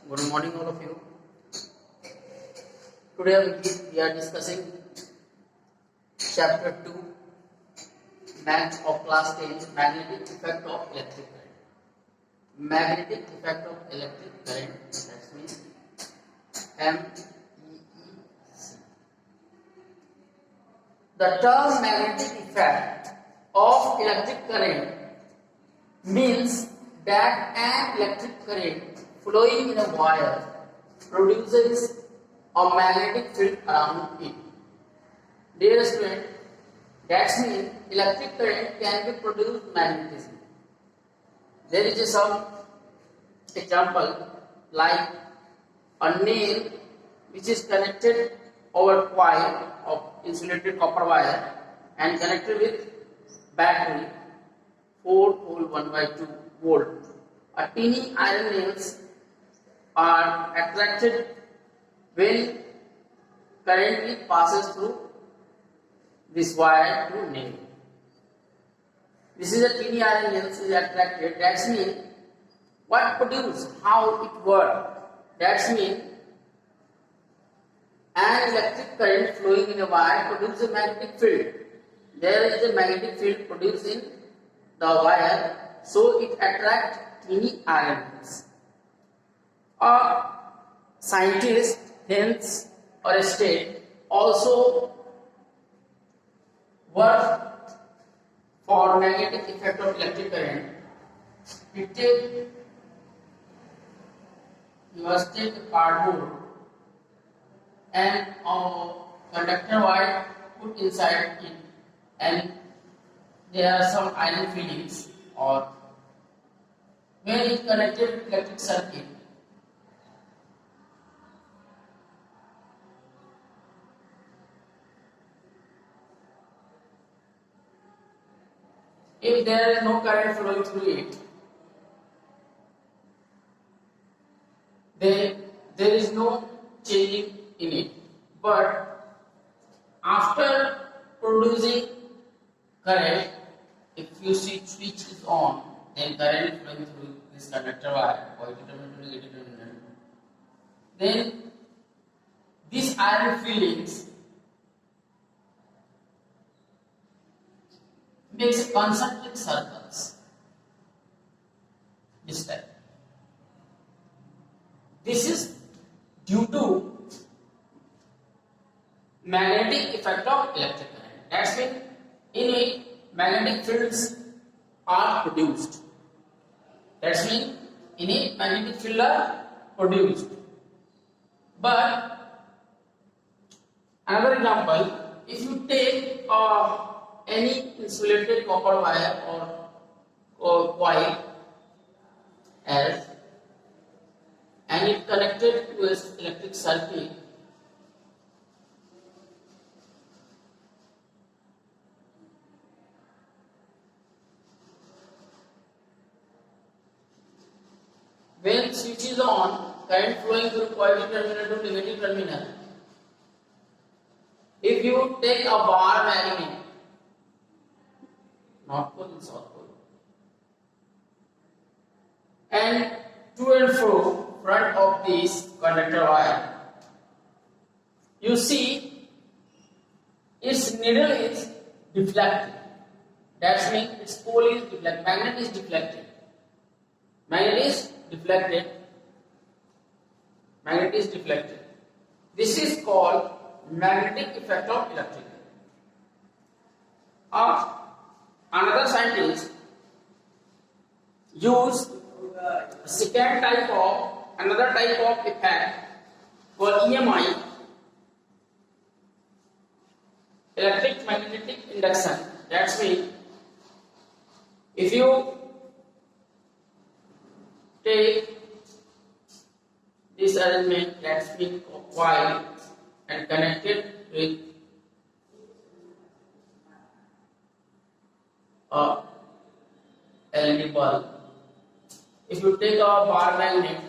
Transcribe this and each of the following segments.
Good morning, all of you. Today we are discussing chapter 2, math of class 10, magnetic effect of electric current. Magnetic effect of electric current, that means MEEC. The term magnetic effect of electric current means that an electric current flowing in a wire produces a magnetic field around it. Dear student, that means electric current can be produced magnetism. There is some example like a nail which is connected over coil of insulated copper wire and connected with battery 4 pole 1/2 volt. A teeny iron nails are attracted when current passes through this wire to nail. This is a teeny iron nails is attracted. That means what produce, how it works. That means an electric current flowing in a wire produces a magnetic field. There is a magnetic field produced in the wire, so it attracts teeny iron nails. A scientist, hence, or a state also work for magnetic effect of electric current. You must take a cardboard and a conductor wire put inside it, and there are some iron fillings or when it connected with electric circuit. If there is no current flowing through it, then there is no changing in it. But after producing current, if you see switch is on, then current flowing through this conductor wire, positive terminal to negative terminal. Then these iron fillings makes concentric circles. This type. This is due to magnetic effect of electric current. That's when in it magnetic fields are produced. That's when in it magnetic fields are produced. But another example, if you take any insulated copper wire or coil else and it connected to an electric circuit, when switch is on, current flowing through positive terminal to negative terminal. If you take a bar magnet, North Pole and South Pole, and to and fro front of this conductor wire, you see its needle is deflected. That means its pole is deflected, magnet is deflected. Magnet is deflected. Magnet is deflected. This is called magnetic effect of electric current. Another scientist used another type of effect called EMI, electric magnetic induction. That means if you take this arrangement, that's means coil and connect it with a LED bulb. If you take a bar magnet,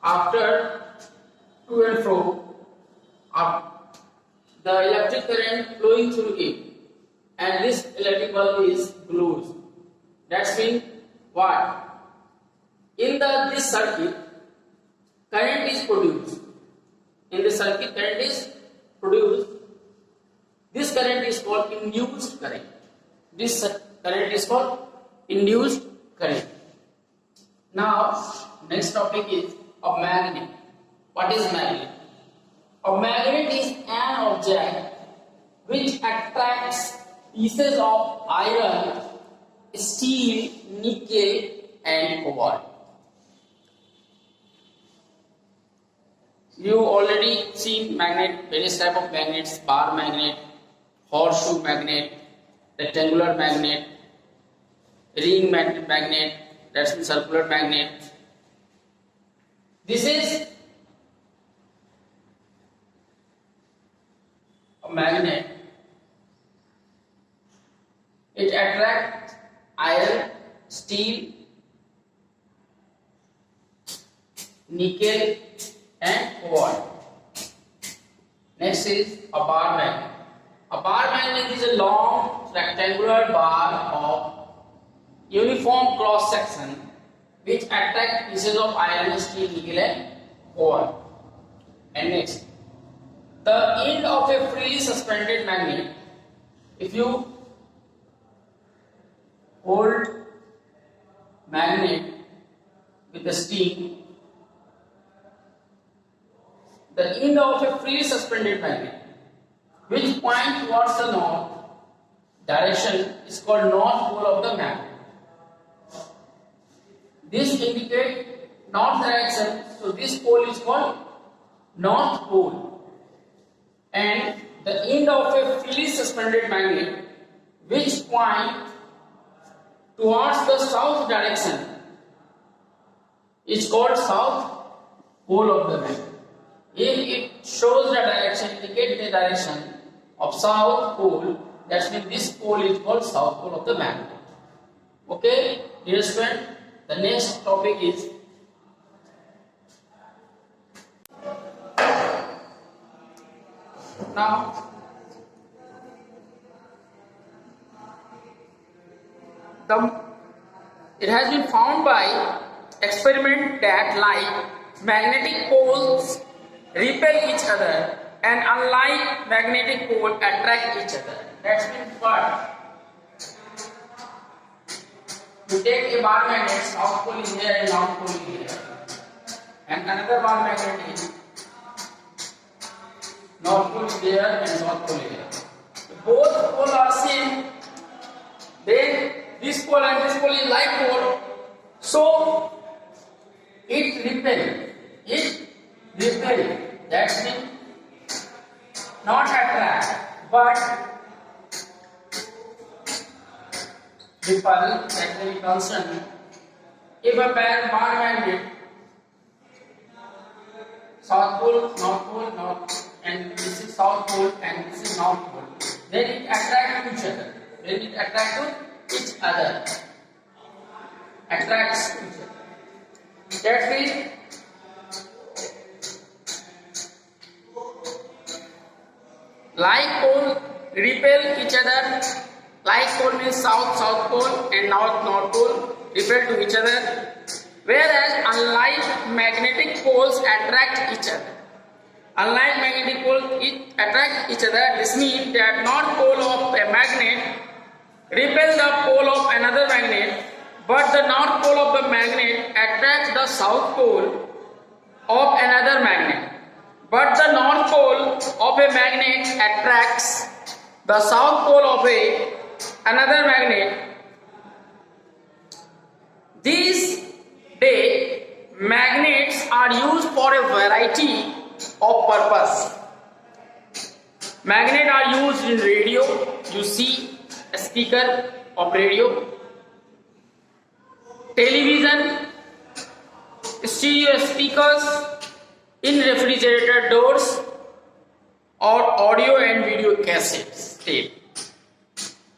after to and fro, the electric current flowing through it, and this electric bulb is glued. That means what? In this circuit, current circuit current is produced. This current is called induced current. This current is called induced current. Now, next topic is a magnet. What is magnet? A magnet is an object which attracts pieces of iron, steel, nickel, and cobalt. You already seen magnet, various type of magnets: bar magnet, horseshoe magnet, rectangular magnet, ring magnet, that's the circular magnet. This is a magnet. It attracts iron, steel, nickel, and cobalt. Next is a bar magnet. A bar magnet is a long rectangular bar of uniform cross section which attract pieces of iron, steel, nickel, and cobalt. And next, the end of a freely suspended magnet. If you hold magnet with the string, the end of a freely suspended magnet which point towards the north direction is called north pole of the magnet. This indicates north direction, so this pole is called north pole. And the end of a freely suspended magnet which point towards the south direction is called south pole of the magnet. If it shows the direction, indicate the direction of south pole, that means this pole is called south pole of the magnet. Okay, dear student, the next topic is now it has been found by experiment that like magnetic poles repel each other and unlike magnetic pole attract each other. That's means what? You take a bar magnet, south pole is here and north pole is here, and another bar magnet is north pole is there and south pole is here. Both poles are same. Then this pole and this pole is like pole, so it repel. That means not attract, but repel. That may be concerned. If a bar magnet, south pole, north, and this is south pole and this is north pole, then it attracts to each other. Attracts to each other. That means like pole repel each other. Like pole means south pole and north pole repel to each other. Whereas unlike magnetic poles attract each other. Unlike magnetic poles, it attract each other. This means that north pole of a magnet repel the pole of another magnet, but the north pole of the magnet attracts the south pole of another magnet. But the north pole of a magnet attracts the south pole of another magnet. These days, magnets are used for a variety of purpose. Magnets are used in radio. You see a speaker of radio, television, stereo speakers, in refrigerator doors, or audio and video cassettes tape,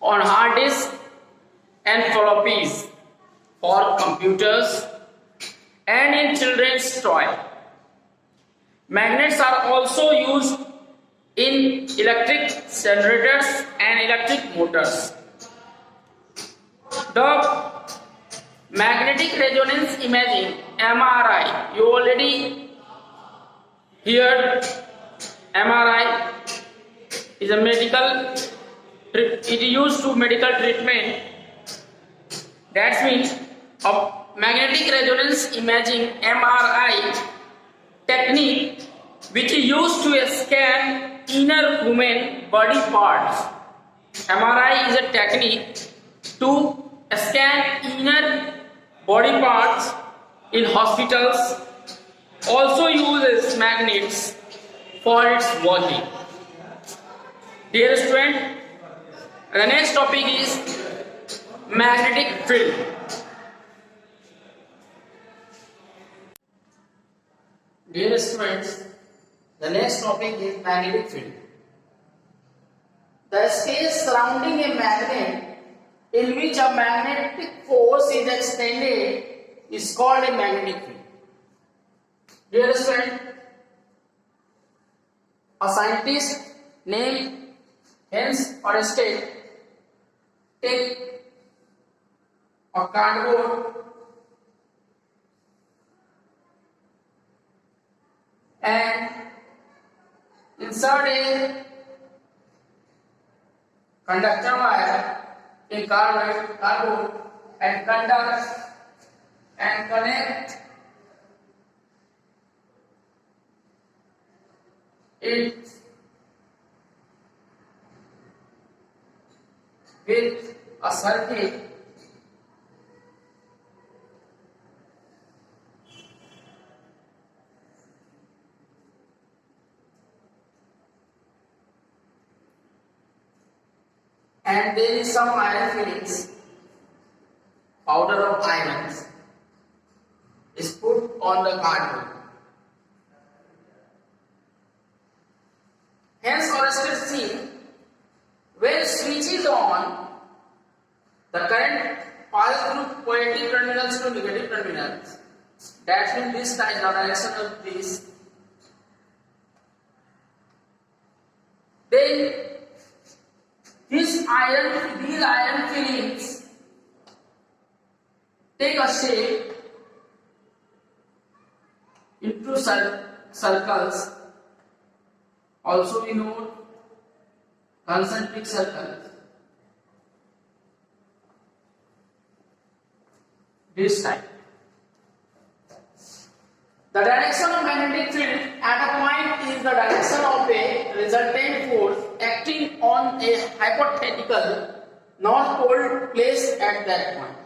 on hard disk and floppies for computers, and in children's toy. Magnets are also used in electric generators and electric motors. The magnetic resonance imaging, MRI, you already heard MRI is a medical, it is used to medical treatment. That means a magnetic resonance imaging MRI technique which is used to scan inner human body parts. MRI is a technique to scan inner body parts in hospitals, also uses magnets for its working. Dear student, the next topic is magnetic field. Dear students, the next topic is magnetic field. The space surrounding a magnet in which a magnetic force is extended is called a magnetic field. Dear student, a scientist named Hans Ørsted take a cardboard and insert a conductor wire in cardboard and conduct and connect it with a circuit and there is some iron fillings, powder of irons is put on the cardboard. Hence, Ørsted seen when switch is on, the current passes through positive terminals to negative terminals. That means this time the direction of this. Then these iron fillings take a shape into circles. Also we know concentric circles. This type. The direction of magnetic field at a point is the direction of a resultant force acting on a hypothetical north pole placed at that point.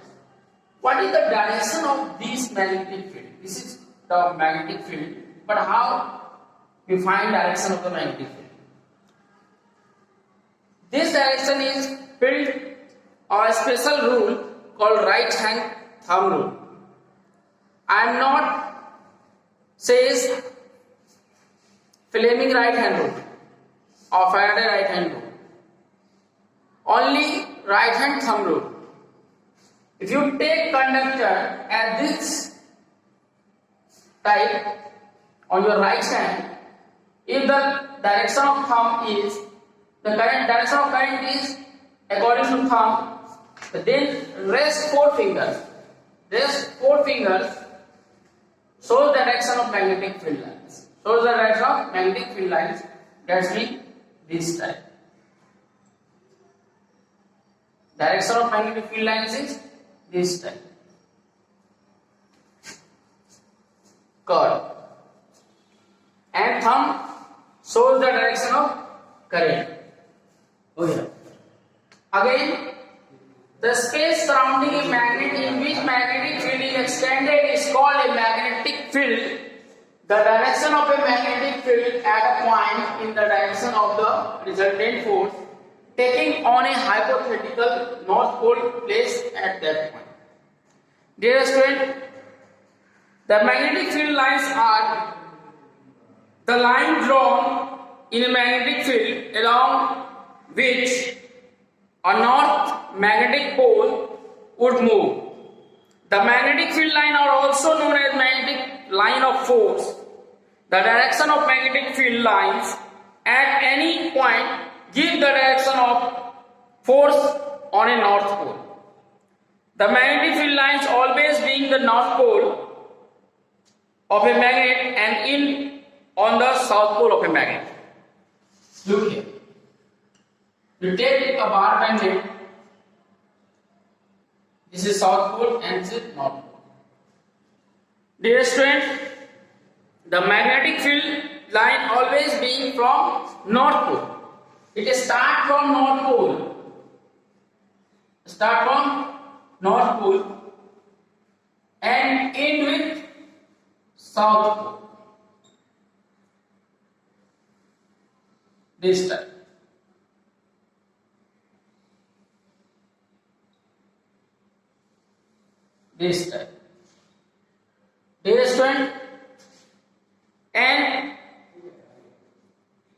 What is the direction of this magnetic field? This is the magnetic field, but how we find direction of the magnetic field? This direction is built on a special rule called right hand thumb rule. I am not says Fleming right hand rule or Faraday right hand rule. Only right hand thumb rule. If you take conductor at this type on your right hand, if the direction of thumb is the current direction of current is according to thumb, then rest four fingers shows the direction of magnetic field lines. Shows the direction of magnetic field lines. That's mean this type. Direction of magnetic field lines is this type. Curve. And thumb shows the direction of current. Oh yeah. Again, the space surrounding a magnet in which magnetic field is extended is called a magnetic field. The direction of a magnetic field at a point in the direction of the resultant force taking on a hypothetical north pole placed at that point. Dear student, the magnetic field lines are the line drawn in a magnetic field along which a north magnetic pole would move. The magnetic field line are also known as magnetic line of force. The direction of magnetic field lines at any point give the direction of force on a north pole. The magnetic field lines always being the north pole of a magnet and in on the south pole of a magnet. Look here. You take a bar magnet. This is south pole and this is north pole. Dear student, the magnetic field line always being from north pole. It starts from north pole. Start from north pole and end with south pole. This type. This type. Dear student, and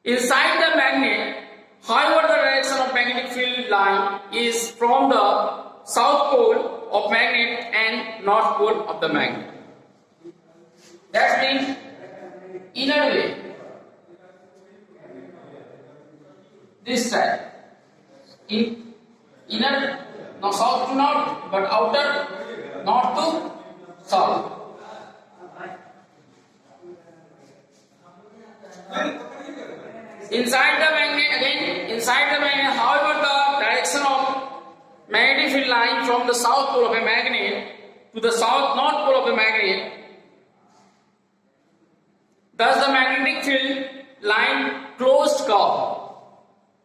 inside the magnet, however the direction of magnetic field line is from the south pole of magnet and north pole of the magnet. That means inner way. This side. In inner, not south to north, but outer north to south. Inside the magnet, again, inside the magnet, however the direction of magnetic field line from the south pole of a magnet to the north pole of a magnet, thus the magnetic field line closed curve.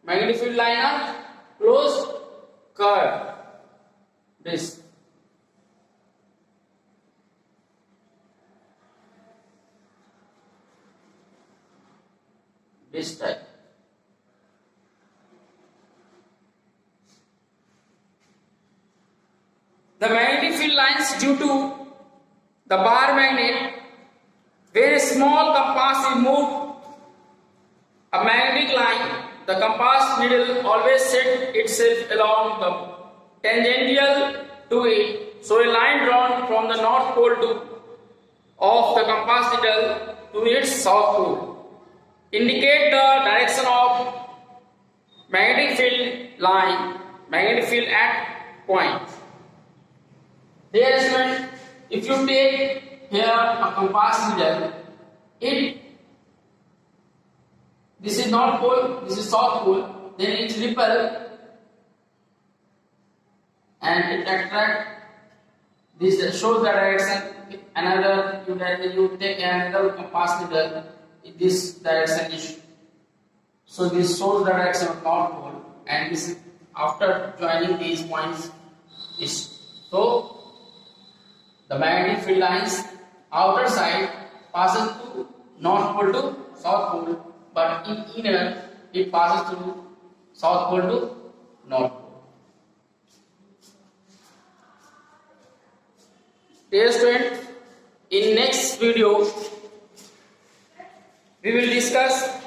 Magnetic field line of closed curve. This. This type. The magnetic field lines due to the bar magnet, where a small compass is moved, a magnetic line, the compass needle always set itself along the tangential to it. So a line drawn from the north pole of the compass needle to its south pole indicate the direction of magnetic field line, magnetic field at point. Dear student, if you take here a compass needle, this is north pole, this is south pole, then it repel and it attract. This shows the direction. Another you take another compass needle, this direction is. So this shows the direction of north pole, and this after joining these points is so. The magnetic field lines outer side passes to north pole to south pole, but in inner it passes to south pole to north pole. Dear student, in next video we will discuss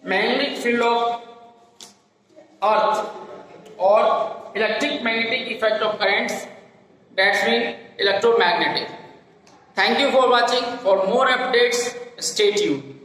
magnetic field of Earth or electric magnetic effect of currents, that means electromagnetic. Thank you for watching. For more updates, stay tuned.